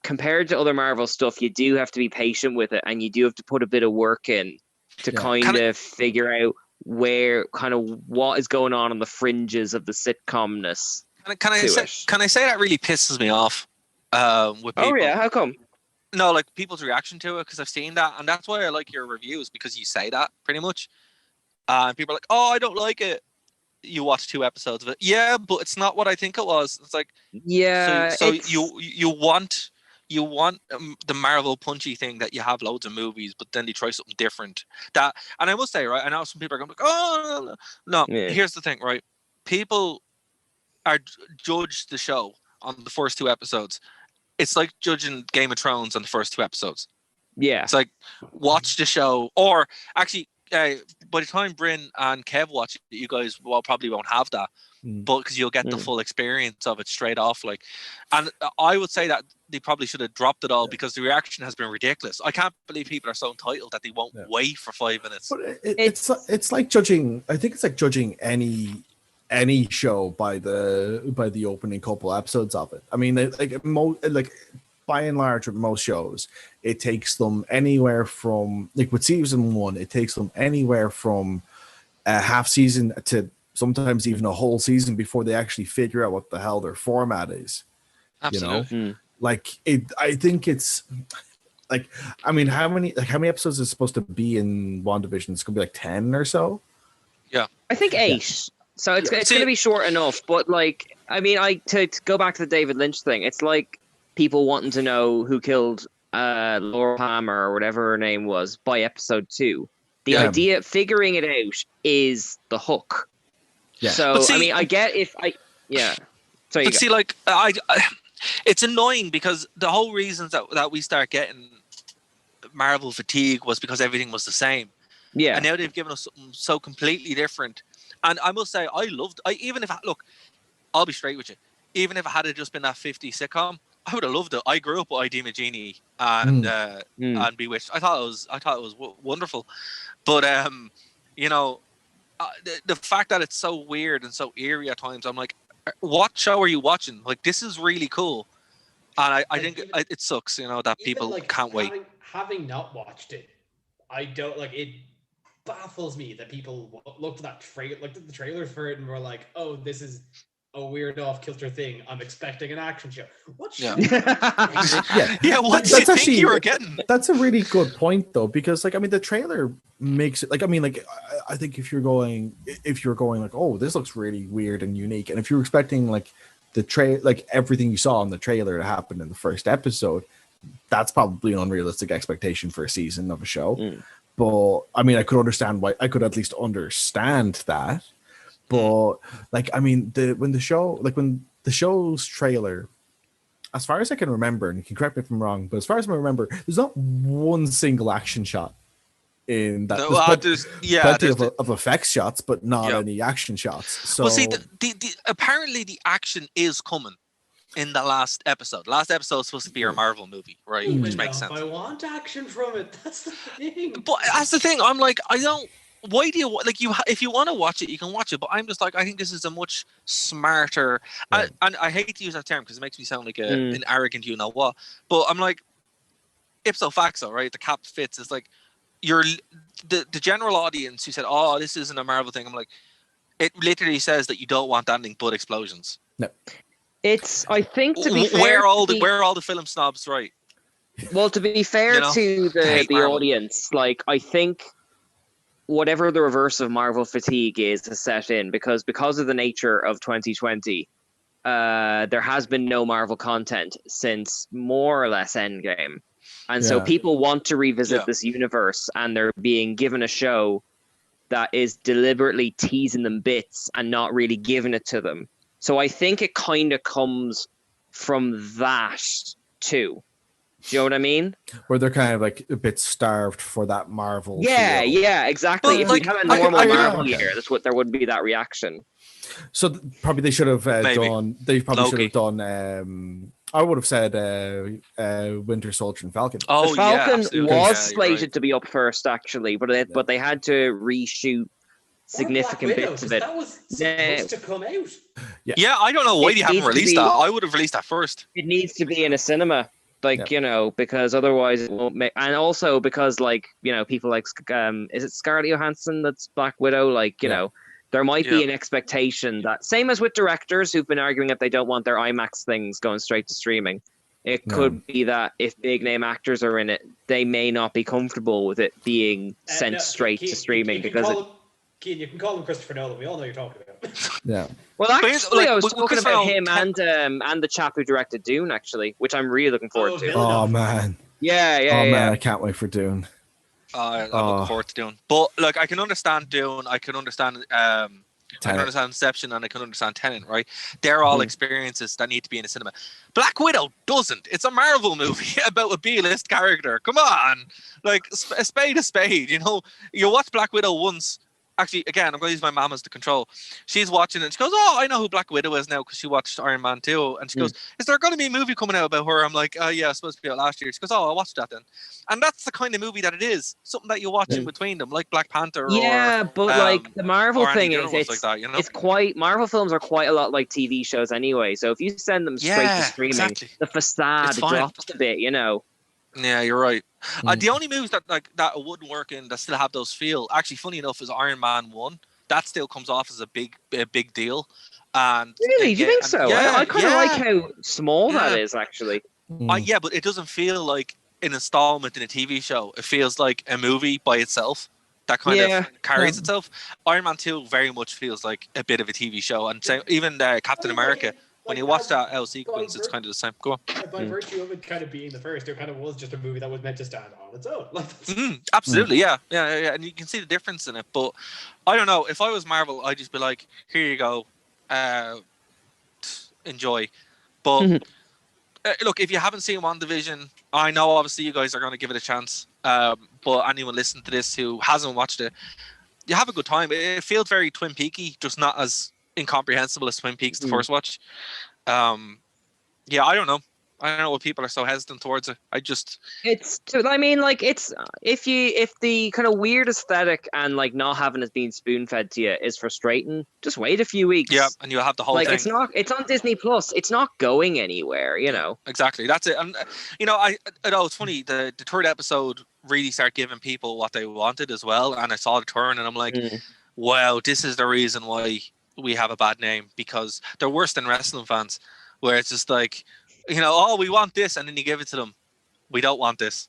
D: compared to other Marvel stuff, you do have to be patient with it, and you do have to put a bit of work in to kind of figure out what is going on the fringes of the sitcomness.
A: Can I say that really pisses me off with people?
D: Oh yeah, how come?
A: No, like people's reaction to it, because I've seen that, and that's why I like your reviews, because you say that pretty much. And people are like, "Oh, I don't like it." You watch 2 episodes of it, yeah, but it's not what I think it was. It's like,
D: yeah.
A: So you want the Marvel punchy thing that you have loads of movies, but then they try something different. And I must say, right, I know some people are going like, "Oh, no." Yeah. Here's the thing, right? People judge the show on the first 2 episodes. It's like judging Game of Thrones on the first 2 episodes.
D: Yeah.
A: It's like, watch the show, or actually, by the time Bryn and Kev watch it, you guys probably won't have that, but because you'll get the full experience of it straight off. Like, and I would say that they probably should have dropped it all because the reaction has been ridiculous. I can't believe people are so entitled that they won't wait for 5 minutes.
B: But it's like judging. I think it's like judging any show by the opening couple episodes of it. I mean, like by and large with most shows, it takes them anywhere from, like with season 1, it takes them anywhere from a half season to sometimes even a whole season before they actually figure out what the hell their format is.
A: Absolutely.
B: Like I think it's like, I mean, how many episodes is supposed to be in WandaVision? It's gonna be like 10 or so.
A: Yeah,
D: I think 8. Yeah. So it's going to be short enough, but like, I mean, to go back to the David Lynch thing, it's like people wanting to know who killed Laura Palmer or whatever her name was by episode 2. The idea, figuring it out, is the hook. Yeah. So I mean, I get So
A: but see, like, it's annoying because the whole reasons that we start getting Marvel fatigue was because everything was the same.
D: Yeah.
A: And now they've given us something so completely different. And I must say, I'll be straight with you. Even if it had just been that 50s sitcom, I would have loved it. I grew up with ID Magini and Bewitched. I thought it was wonderful. But the fact that it's so weird and so eerie at times, I'm like, what show are you watching? Like, this is really cool. And I think it sucks, that people can't wait.
C: Having not watched it, I don't like it. Baffles me that people looked at the trailers for it and were like, "Oh, this is a weird off-kilter thing. I'm expecting an action show." What?
A: Yeah. What do you think you were getting?
B: That's a really good point, though, because like, I mean, the trailer makes it like, I mean, like, I think if you're going like, "Oh, this looks really weird and unique," and if you're expecting like like everything you saw in the trailer to happen in the first episode, that's probably an unrealistic expectation for a season of a show. But I mean, I could understand why. I could at least understand that. But like, I mean, when the show's trailer, as far as I can remember, and you can correct me if I'm wrong, but as far as I remember, there's not one single action shot in that. There's plenty of effects shots, but not any action shots. So,
A: well, see, apparently the action is coming in the last episode. Last episode is supposed to be our Marvel movie, right? Which makes sense.
C: I want action from it. That's the thing.
A: But that's the thing. I'm like, I don't why do you like you? If you want to watch it, you can watch it. But I'm just like, I think this is a much smarter. And I hate to use that term because it makes me sound like an arrogant, you know what. But I'm like, ipso facto, right? The cap fits. It's like you're the general audience who said, "Oh, this isn't a Marvel thing." I'm like, it literally says that you don't want anything but explosions.
B: No,
D: it's. I think to be fair,
A: where are all the film snobs, right?
D: Well, to be fair to the audience, like I think whatever the reverse of Marvel fatigue is set in because of the nature of 2020, there has been no Marvel content since more or less Endgame. And so people want to revisit this universe and they're being given a show that is deliberately teasing them bits and not really giving it to them. So I think it kind of comes from that too. Do you know what I mean?
B: Where they're kind of like a bit starved for that Marvel.
D: Yeah,
B: feel.
D: yeah, exactly.
A: But
D: if
A: like,
D: we have a normal Marvel year, there would be that reaction.
B: So probably they should have done. They probably should have done. I would have said Winter Soldier and Falcon.
D: Oh, the Falcon was slated to be up first, actually, but they had to reshoot significant bits of it.
C: That was supposed to come out.
A: Yeah, I don't know why they haven't released that. I would have released that first.
D: It needs to be in a cinema. You know, because otherwise it won't make, and also because people like is it Scarlett Johansson that's Black Widow? Like, you know, there might be an expectation that same as with directors who've been arguing if they don't want their IMAX things going straight to streaming. It could be that if big name actors are in it, they may not be comfortable with it being sent straight to streaming
C: you can call him Christopher Nolan. We all know you're talking about.
B: Yeah.
D: Well, actually, I was talking about him and the chap who directed Dune, actually, which I'm really looking forward to.
B: Oh man.
D: Yeah.
B: Man, I can't wait for Dune.
A: I'm looking forward to Dune. But like, I can understand Dune. I can understand. I can understand Inception, and I can understand Tenet. Right? They're all experiences that need to be in a cinema. Black Widow doesn't. It's a Marvel movie about a B-list character. Come on, like a spade. You know, you watch Black Widow once. Actually, again, I'm going to use my mom as the control. She's watching it and she goes, "Oh, I know who Black Widow is now," because she watched Iron Man 2. And she goes, "Is there going to be a movie coming out about her?" I'm like, yeah, it's supposed to be out last year. She goes, "Oh, I'll watch that then." And that's the kind of movie that it is. Something that you watch in between them, like Black Panther.
D: But like the Marvel thing is,
A: like that, you know?
D: It's quite, Marvel films are quite a lot like TV shows anyway. So if you send them straight to streaming, the facade drops a bit, you know.
A: Yeah, you're right. The only movies that wouldn't work in that still have those feel, actually, funny enough, is Iron Man 1. That still comes off as a big deal. And
D: really, do you think so? Yeah, I kind of like how small that is, actually.
A: Yeah, but it doesn't feel like an installment in a TV show. It feels like a movie by itself that kind of carries itself. Iron Man 2 very much feels like a bit of a TV show, and even Captain America. When you watch that L sequence, it's kind of the same. Go on.
C: By virtue of it kind of being the first, there kind of was just a movie that was meant to stand on its own.
A: Absolutely, yeah, and you can see the difference in it. But I don't know. If I was Marvel, I'd just be like, "Here you go, enjoy." But look, if you haven't seen WandaVision, I know obviously you guys are going to give it a chance. But anyone listening to this who hasn't watched it, you have a good time. It feels very Twin Peaky, just not as incomprehensible as Twin Peaks the first watch. I don't know what people are so hesitant towards it. It's
D: if the kind of weird aesthetic and like not having it being spoon fed to you is frustrating, just wait a few weeks.
A: Yeah, and you'll have the whole thing.
D: It's on Disney Plus. It's not going anywhere, you know.
A: Exactly, that's it. And you know, I know it's funny, the third episode really started giving people what they wanted as well, and I saw the turn and I'm like, wow, this is the reason why we have a bad name, because they're worse than wrestling fans, where it's just like, you know, oh, we want this, and then you give it to them. We don't want this.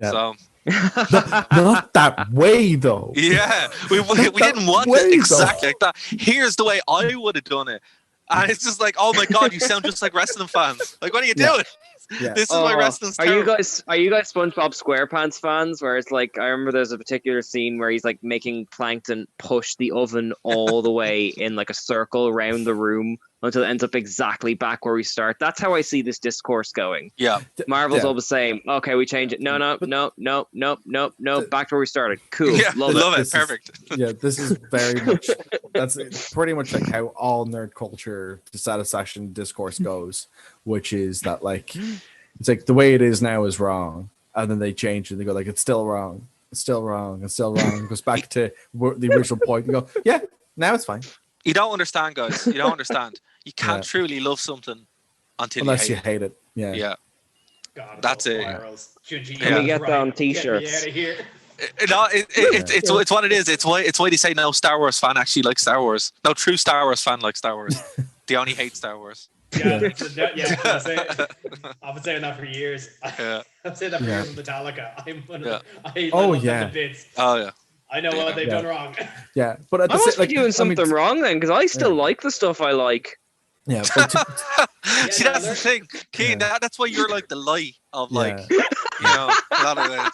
A: So
B: not that way though.
A: Yeah, we didn't want it exactly like that. Here's the way I would have done it, and it's just like, oh my god, you sound just like wrestling fans. Like, what are you doing? Yeah. This is why wrestling's terrible.
D: Are you guys SpongeBob SquarePants fans? Where it's like, I remember there's a particular scene where he's like making Plankton push the oven all the way in like a circle around the room until it ends up exactly back where we start. That's how I see this discourse going.
A: Yeah,
D: Marvel's always saying, okay, we change it. No, back to where we started. Cool,
A: yeah, love it. Perfect.
B: This is very much. That's pretty much like how all nerd culture dissatisfaction discourse goes, which is that like it's like the way it is now is wrong, and then they change it and they go like it's still wrong. It's still wrong. It's still wrong. It goes back to the original point. You go, yeah, now it's fine.
A: You don't understand, guys. You don't understand. You can't truly love something unless
B: you hate it. Yeah.
A: Yeah.
C: God,
A: that's it.
D: Can we get that on t-shirts?
C: Get me out of here.
A: No, it's what it is. It's why they say no Star Wars fan actually likes Star Wars. No true Star Wars fan likes Star Wars. They only hate Star Wars.
C: Yeah. I've been saying that for years. I've said that for years with Metallica. I love them to bits.
A: Oh yeah.
C: I know what they've done wrong.
B: Yeah, but at
D: I must be doing something wrong then, because I still like the stuff I like.
B: Yeah, but
A: see, that's the thing, Keen. That's why you're like the light of like, you know, a lot of ways.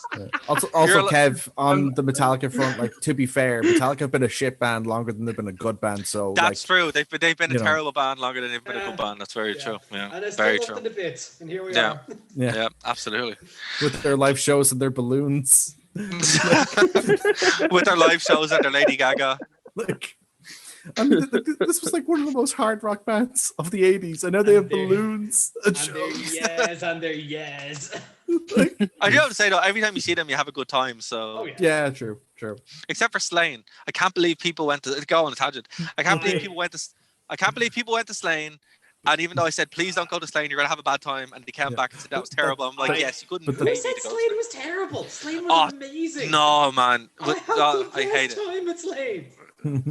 B: Also, Kev, on the Metallica front, like, to be fair, Metallica have been a shit band longer than they've been a good band. So
A: that's true. They've been a terrible band longer than they've been a good band. That's very true. Yeah,
C: and
A: very true.
C: The bits, and here we are.
A: Yeah, absolutely.
B: With their live shows and their balloons.
A: With their live shows and their Lady Gaga.
B: Like, I mean, this was like one of the most hard rock bands of the 80s. I know they have balloons and shows.
C: And they're yes.
A: I do have to say though, every time you see them, you have a good time. So
B: yeah, true.
A: Except for Slane, I can't believe people went to go on a tangent. I can't believe people went to Slane. And even though I said, please don't go to Slane, you're going to have a bad time. And they came back and said, that was terrible. I'm like, yes, you couldn't.
C: Who said Slane was terrible? Slane was amazing.
A: No, man.
C: I
A: hate it.
C: Time at Slane.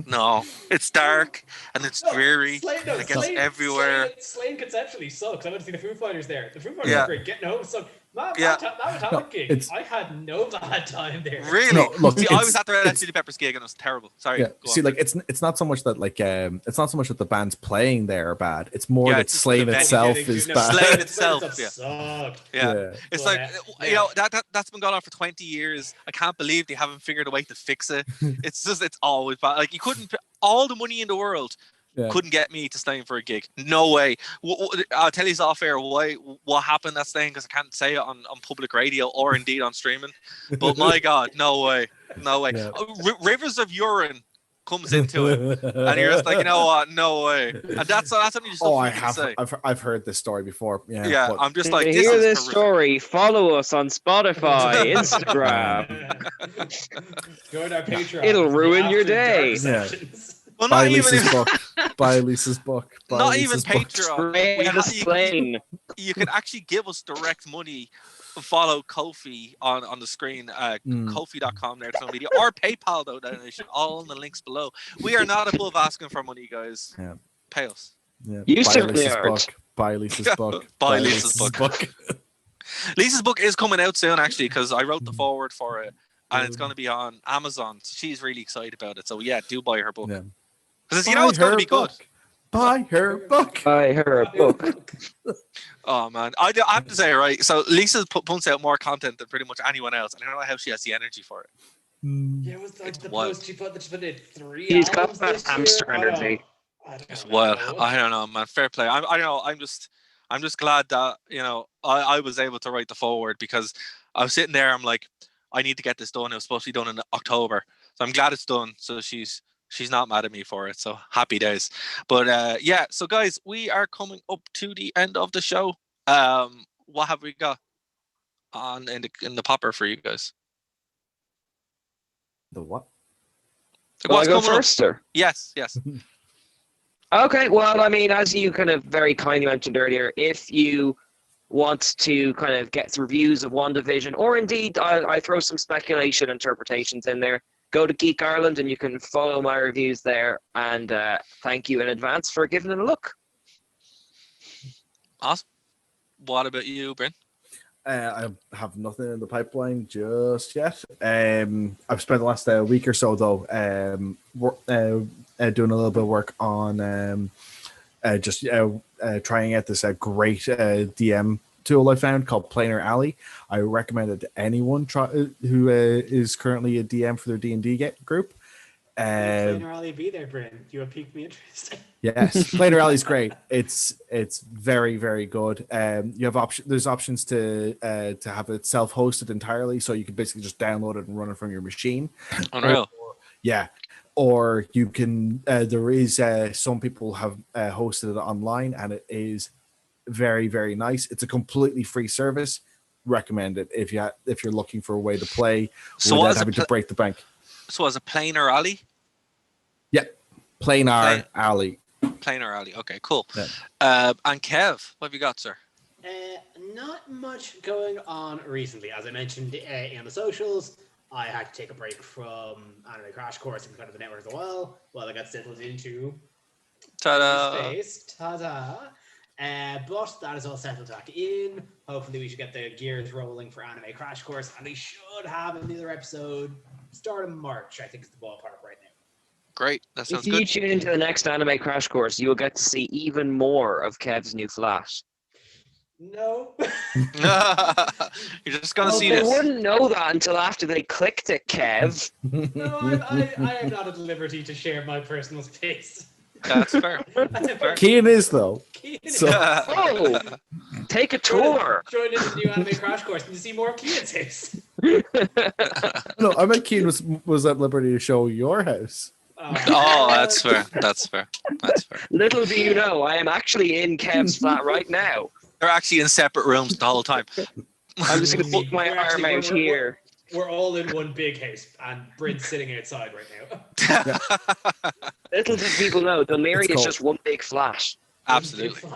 A: No, it's dark and it's dreary. It gets everywhere.
C: Slane conceptually sucks. I went to see the Foo Fighters there. The Foo Fighters are great. Getting home sucked. That Metallica gig, I had no bad time there.
A: Really? No, look, see, I was at the Red Hot Chili Peppers gig and it was terrible. Sorry.
B: Yeah. See, like it's not so much that it's not so much that the bands playing there are bad. It's more that Slane itself is bad.
A: Slane itself,
C: yeah.
A: It's like you know that's been going on for 20 years. I can't believe they haven't figured a way to fix it. It's always bad. Like you couldn't put all the money in the world. Couldn't get me to Slane for a gig. No way. I'll tell you off air what happened that Slane, because I can't say it on public radio or indeed on streaming. But my God, no way. Yeah. Rivers of urine comes into it, and you're just like, you know what? No way. And that's something you just say.
B: I've heard this story before.
A: Yeah. I'm just like,
D: to hear this story, follow us on Spotify, Instagram.
C: Join our Patreon.
D: It'll ruin your day.
B: Yeah.
A: Well,
B: buy Lisa's book. Buy Lisa's book.
A: Not even Patreon. You can actually give us direct money. Follow Ko-fi on the screen. Ko-fi.com there, media, or PayPal though donation. All in the links below. We are not above asking for money, guys. Yeah. Pay us.
B: Yeah.
D: You certainly are.
B: Buy Lisa's book.
A: Buy Lisa's book. Lisa's book is coming out soon, actually, because I wrote the foreword for it, and it's going to be on Amazon. So she's really excited about it. So yeah, do buy her book. Because you know it's going to be good.
B: Buy her book.
D: Buy her a book.
A: Oh man, I have to say, right? So Lisa pumps out more content than pretty much anyone else, and I don't know how she has the energy for it.
C: Yeah, it was like the post she put in 3
D: She's got that hamster energy.
A: It's wild. I don't know, man. Fair play. I don't know. I'm just glad that I was able to write the foreword, because I was sitting there. I'm like, I need to get this done. It was supposed to be done in October, so I'm glad it's done. So she's not mad at me for it, so happy days. But yeah, so guys, we are coming up to the end of the show. What have we got on in the popper for you guys?
B: The what?
D: Will I go first, or?
A: Yes.
D: Okay, well, I mean, as you kind of very kindly mentioned earlier, if you want to kind of get reviews of WandaVision, or indeed I throw some speculation interpretations in there, go to Geek Ireland and you can follow my reviews there. And thank you in advance for giving it a look.
A: Awesome. What about you, Bryn?
B: I have nothing in the pipeline just yet. I've spent the last week or so, though, doing a little bit of work on just trying out this great DM tool I found called Planar Alley. I recommend it to anyone who is currently a DM for their D&D group.
C: Planar Alley be there, Bryn. You have piqued me interest.
B: Yes, Planar Alley is great. It's very, very good. You have there's options to have it self-hosted entirely, so you can basically just download it and run it from your machine.
A: Unreal.
B: Or you can. There is some people have hosted it online, and it is very, very nice. It's a completely free service. recommend it if you're looking for a way to play
A: So
B: without having to break the bank.
A: So was it plain or alley?
B: Yeah, plain or alley.
A: Plain or alley. Okay, cool.
B: Yeah.
A: And Kev, what have you got, sir?
C: Not much going on recently. As I mentioned in the socials, I had to take a break from Anime Crash Course and kind of the network as well while I got settled into space. Ta-da! But that is all settled back in. Hopefully we should get the gears rolling for Anime Crash Course, and we should have another episode start of March, I think is the ballpark right now.
A: Great, that sounds
D: good. If you tune into the next Anime Crash Course, you'll get to see even more of Kev's new flat.
C: No.
A: You're just going to see this.
D: They wouldn't know that until after they clicked it, Kev.
C: No, I am not at liberty to share my personal space.
A: That's fair.
B: Kian is, though.
C: So.
D: Take a tour.
C: Join in the new Anime Crash Course and you see more Kian's house.
B: No, I meant Kian was at liberty to show your house.
A: Oh, that's fair. That's fair. That's fair.
D: Little do you know, I am actually in Kev's flat right now.
A: They're actually in separate rooms the whole time.
D: I'm just going to put my arm out here.
C: We're all in one big house, and Bryn's sitting outside right now.
D: Little do people know, Delirium is just one big flat.
A: Absolutely.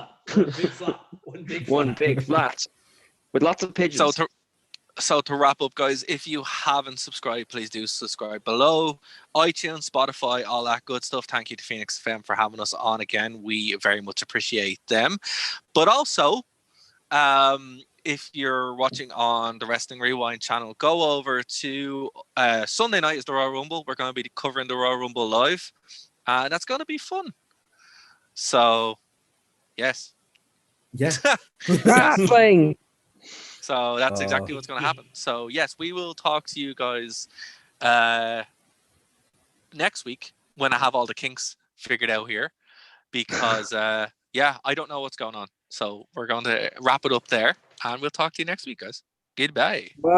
C: One big flat.
D: With lots of pigeons.
A: So to wrap up, guys, if you haven't subscribed, please do subscribe below. iTunes, Spotify, all that good stuff. Thank you to Phoenix FM for having us on again. We very much appreciate them. But also, if you're watching on the Wrestling Rewind channel, go over to Sunday night is the Royal Rumble. We're going to be covering the Royal Rumble live. That's going to be fun. So, yes.
B: Yeah.
D: Wrestling.
A: So that's exactly what's going to happen. So yes, we will talk to you guys next week when I have all the kinks figured out here, because I don't know what's going on. So we're going to wrap it up there, and we'll talk to you next week, guys. Goodbye.
D: Bye.